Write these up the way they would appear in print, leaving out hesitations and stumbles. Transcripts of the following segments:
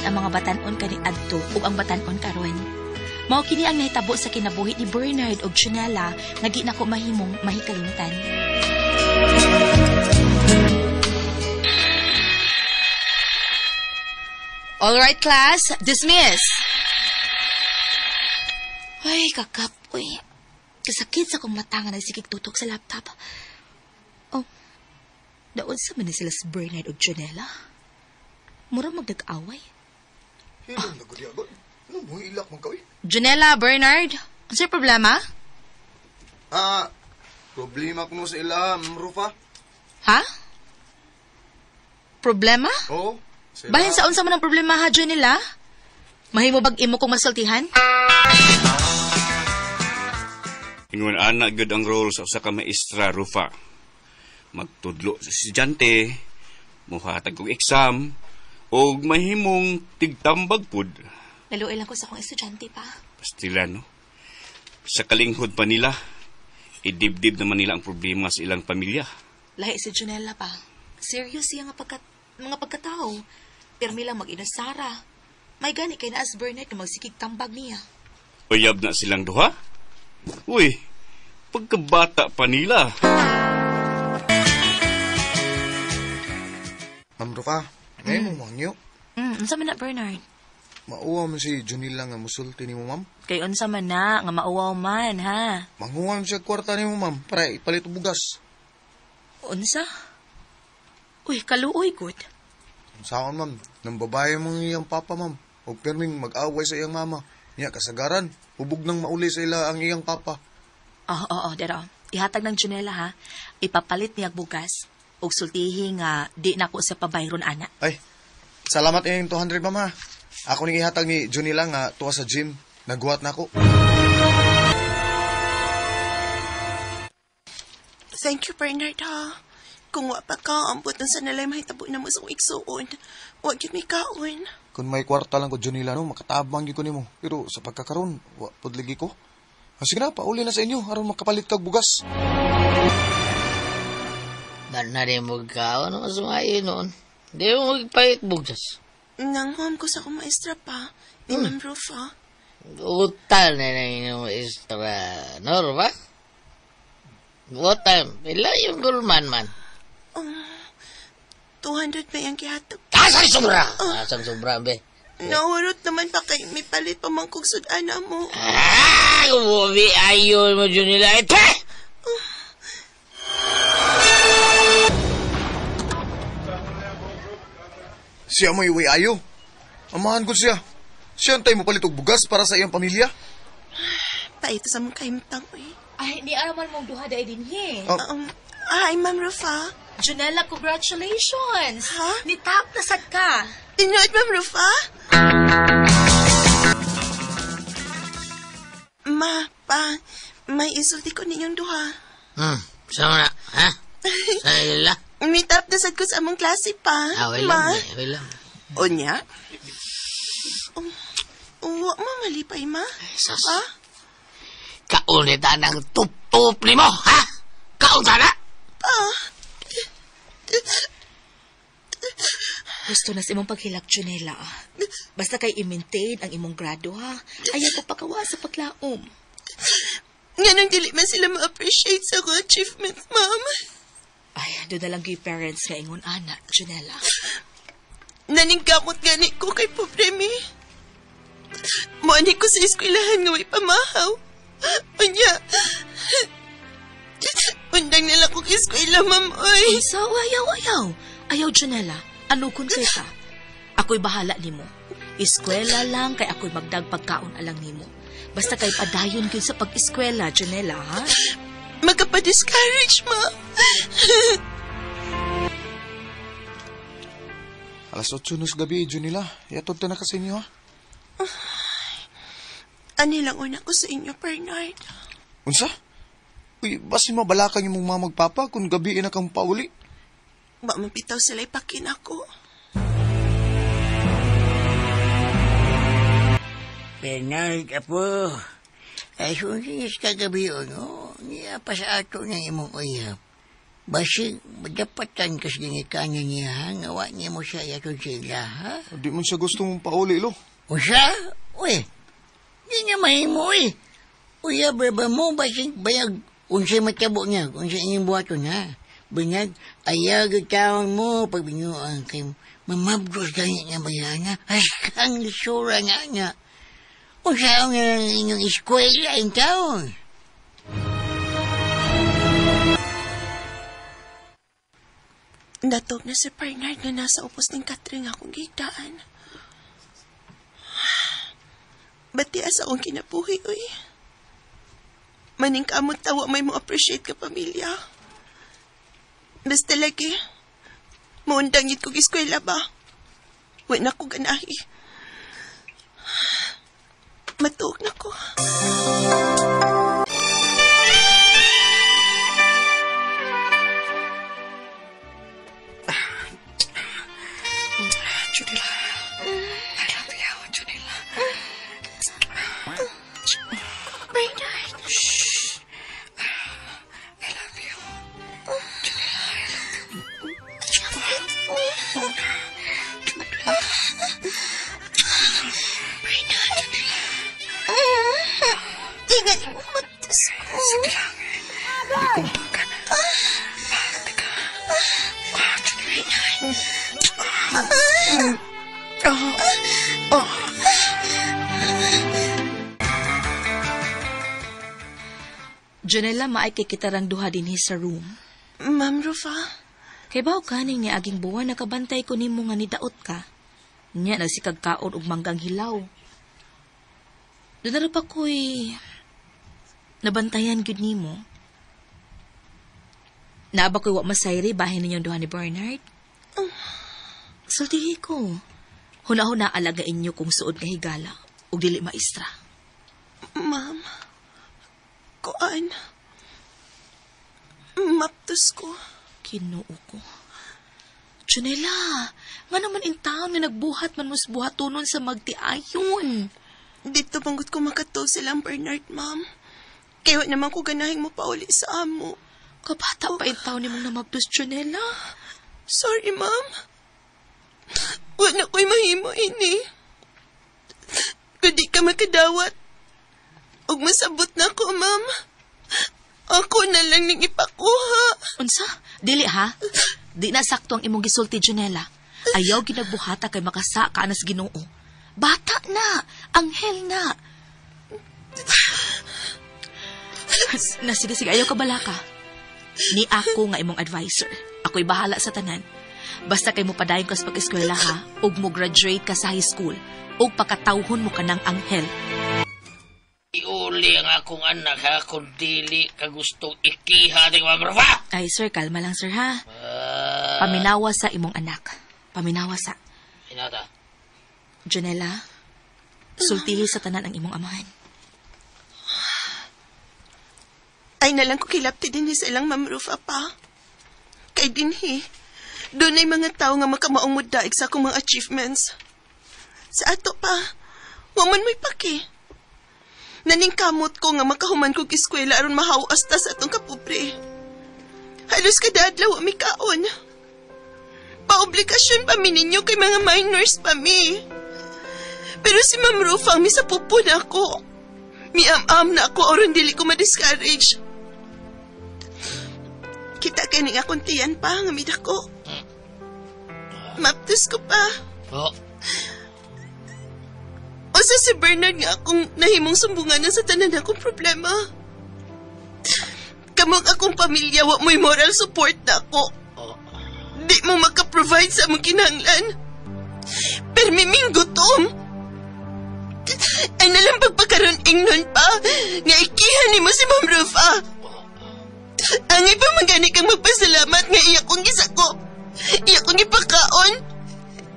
ang mga batan-on kani adto ug ang batan-on karon. Mao kini ang nahitabo sa kinabuhi ni Bernard ug Junella nga di nako mahimong mahikalimtan. All right, class, dismiss. Ay, kakapoy. Kasakit sa kong mata nga nagsikig tutok sa laptop. Oh, daon sa man sila si Bernard ug Junella. Murang magdag-away. Hilong na gudi agad. Ano mo ilak man kawin? Junella, Bernard, ano sa'yo problema? Problema ko mo sa ila, Rufa. Ha? Problema? Oo. Sa ila. Bahin sa unsa man ang problema ha, Junella? Mahimo bag imo kong masultihan? Ingon ana gyud ang role sa usa ka maestra, Rufa. Magtudlo sa estudyante, muhatag og exam, o mahimong tigtambag pud. Naluoy lang ko sa akong estudyante pa. Pastila, no? Sa kalinghod pa nila, idibdib naman nila ang problema sa ilang pamilya. Lahi si Junella pa. Serious siya nga mga pagkatao. Pirmi lang mag-inasara. May gani kay naas Bernard na magsikig tambag niya. Uyab na silang duha? Uy, pagkabata pa nila. Ma'am Rufa, ngayon mo mangyo. Unsa man na Bernard? Mauwa mo si Junilla nga musulti ni mo, ma'am. Kay unsa man na nga mauwaw man ha. Manguha siya kwarta ni mo, ma'am, para ipalit og bugas. Unsa? Uy, kaluoy good. Saan, ma'am? Nang babae mong iyang papa, ma'am. Huwag perming mag-away sa iyang mama. Niya kasagaran, hubog nang mauli sa ila ang iyang papa. Oo, dero. Ihatag ng Junella ha. Ipapalit niya bugas. Ug sultihi nga di nako sa pabayron ana. Ay, salamat iyong 200, mama. Ako ning ihatag ni Junilla nga tuwa sa gym. Nagbuhat na ako. Thank you, Bernard, ha. Kung wa pa ka, ambot na sa nalay mahitabo na mo sa iksuon. Huwag yun may kaon. Kung may kwarta lang ko, Junilla, no, makatabang yun ko nimo. Pero sa pagkakaroon, pudligi ko. Sige na, pauli na sa inyo, aron makapalit kag bugas. Ba't na rin mo ka? Ano masumayo noon? Di mo magpahit bugas. Nanghom ko sa akong maestra pa, ni Ma'am Rufa. Utal na lang yung extra. No, ba? Utal. Ila yung gulman man. 200 ba yung kihatag? Asang sobra! Asang sobra, be. Nawarot naman pa kay may palit pa mang kong sudana mo. Umuwi ayon mo, Junilla. Ito! Siya mo iwi ayo. Amahan ko siya. Siya antay mo palit og bugas para sa iyang pamilya. Paito sa mong kaimtang, eh. Ay, ni araman mong duha dahil din he. Ay, Ma'am Rufa. Junella, congratulations! Ha? Ni-top na sad ka. Tinood, Ma'am Rufa? May isulti ko ninyong duha. Sama na, ha? Sa ila? May top na sad ko sa among klase pa. Wala lang. O niya? Huwag mamalipay, ma. Sus. Ha? Kaunitan ng tup-tup ni mo, ha? Kaunta na? Gusto na sa imong paghilak, Junella. Basta kay i-maintain ang imong grado, ha? Ayaw ko pakawa sa paglaom. Nga nang dili man sila ma-appreciate sa akong achievements, ma'am. Ay, doon na lang kay parents nga ingon anak, Junella. Naningkamot gani ko kay Pobremi. Moani ko sa eskwelahan nga may pamahaw. Unya, undang nila ko kay eskwela, ma'am, oy. Isa, ayaw. Ayaw, Junella. Ano kun kay ka? Ako'y bahala nimo. Eskwela lang kay ako'y magdag pagkaon alang nimo. Basta kay padayon gyud sa pag-eskwela, Junella, ha? Magkapa-discourage, ma. Alas 8 na sa gabi, Junilla. Iatod ta na ka sa inyo, ha? Ani lang una ko sa inyo, Bernard. Unsa? Uy, basin mabalakang yung mga magpapa kung gabi na kang pauli. Ba mapitaw sila ipakin ako. Bernard, apo. Ay, sunis kagabi, no? Niya pa sa ato ng imong uyab. Basi, madapatan kas gingikanya niya, ngawa niya mo siya yatod sila, ha? Di man siya gusto mong pauli, lo. O siya? Uy, di niya mahimo, eh. Uy, braba mo, basing bayag, unsay matabo niya, unsay inyong buhaton, ha? Banyag, ayaw gagawin mo, pag binuang kay mamabdos ganyan niya bayana, askang lisura nga niya. Unsa ang inyong eskwela ang taon? Natog na si Bernard na nasa upos ng Catherine akong gitaan. Bati asa akong kinabuhi, uy. Maning kamot tawa may mo appreciate ka pamilya. Basta lagi, maundangit kong eskwela ba? Wala ko ganahi. Matuog na ko. Junila, I love you, Junila. Bernard. Shh. I love you. Junila, I love you. Bernard. Ingat mo matas ko. Sige lang. Ikumpang ka na. Mahal ka. Junila. Janela, maay kay kitarang duha dinhi sa room. Ma'am Rufa, Kay baw kaning ni aging buwan nakabantay ko nimo nga nidaot ka. Nya nagsikag kaon og manggang hilaw. Dunaro pa ko'y nabantayan gyud nimo. Naaba ko'y wa masayri bahin ninyong duha ni Bernard. Sultihi ko. Hunahuna alagain niyo kung suod nga higala ug dili maestra. ma'am. Kuan. Maptos ko. Kinuo ko. Junela, nga naman in taon nga nagbuhat man mus buhatonon sa magtiayon. Dito banggot ko makatog silang Bernard, ma'am. Kaya naman ko ganahing mo pauli sa amo. Kabata pa in taon ni mong namabdos, Junela. Sorry, ma'am. Wala ko'y mahimo ini. Kung di ka makadawat, ug masabot na ko, ma'am. Ako na lang ning ipakuha. Unsa? Dili ha? Di na sakto ang imong gisulti, Junela. Ayaw ginagbuhata kay makasa ka na sa Ginoo. Bata na, anghel na. Sige, ayaw ka balaka. Ni ako nga imong advisor. Ako'y bahala sa tanan. Basta kay mo padayon ka sa pag-eskwela ha, ug mo graduate ka sa high school, ug pakatawhon mo ka ng anghel. Iuli ang akong anak, ha? Kung dili ka gustong ikiha ng Ma'am Rufa! Ay, sir, kalma lang, sir, ha? Paminawa sa imong anak. Paminawa sa... Hinata. Janela, sultihi sa tanan ang imong amahan. Ay na lang ko kilapti din sa ilang Ma'am Rufa pa. Kay dinhi, doon ay mga tao nga makamaong mudaig sa akong mga achievements. Sa ato pa, waman mo'y paki. Naningkamot ko nga makahuman kong eskwela aron mahawas ta sa atong kapobre. Halos kada adlaw mi kaon. Paobligasyon pa mi ninyo kay mga minors pa mi. Pero si Ma'am Rufa ang misapupon ako. Miam-am na ako aron dili ko ma-discourage. Kita kay ning akong tiyan pa nga midako. Maptos ko pa. Oh. O si Bernard nga akong nahimong sumbungan sa tanan akong problema. Kamong akong pamilya, wa mo'y moral support na ako. Di mo makaprovide sa among kinahanglan. Permiming gutom. Ay nalang pagpakaroon ingnon pa, nga ikihan ni mo si Ma'am Rufa. Angay pa magani kang magpasalamat nga iya kong gisako. Iya kong ipakaon.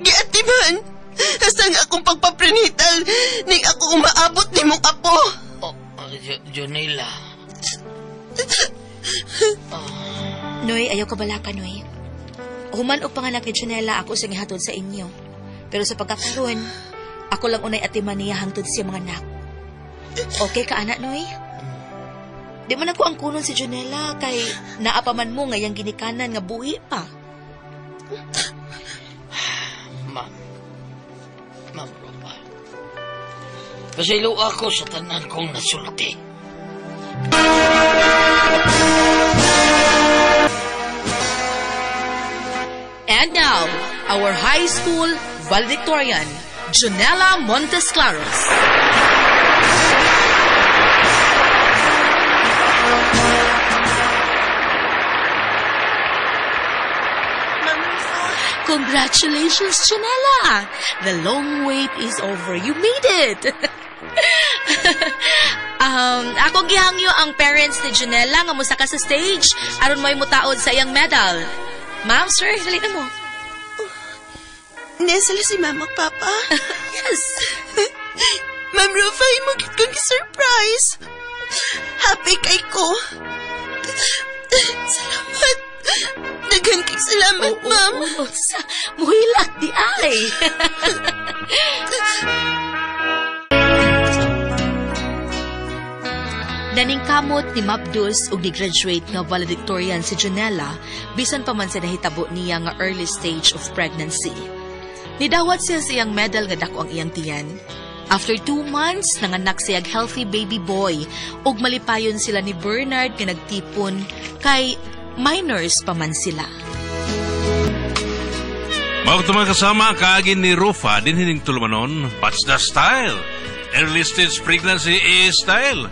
Giatiman. Hasta nga akong pagpaprenital, ning ako umaabot ni mong apo. Junila. Noy, ayaw ka balaka, Noy. Human og panganak ni Janela ako sa gihatod sa inyo. Pero sa pagkakaroon, ako lang unay atiman niya hangtod siya mga anak. Okay ka, anak, Noy? Di man ako ang kunon si Jonella kay naapaman mo ngayang ginikanan nga buhi pa. Ma'am Rufa. Pasilo ako sa tanan kong nasulti. And now, our high school valedictorian, Jonella Montesclaros. Congratulations, Jonella! The long wait is over. You made it! Ako gihangyo ang parents ni Jonella nga musa ka sa stage aron may mutaod sa iyang medal. Ma'am, sir, halina mo. Nesala si Mama Papa. Yes. Ma'am Rufa, imugit kong surprise. Happy kay ko. Salamat. Daghan kay salamat, Ma'am. Muhilak di ay. Naningkamot ni Mabdus ug ni-graduate nga valedictorian si Jonella bisan pa man sa nahitabo niya nga early stage of pregnancy. Nidawat siya sa iyang medal nga dako ang iyang tiyan. After 2 months, nanganak siyang healthy baby boy ug malipayon sila ni Bernard nga nagtipon kay minors pa man sila. Mga mga kasama, kaagin ni Rufa din hining tulumanon, what's the style? Early stage pregnancy is style.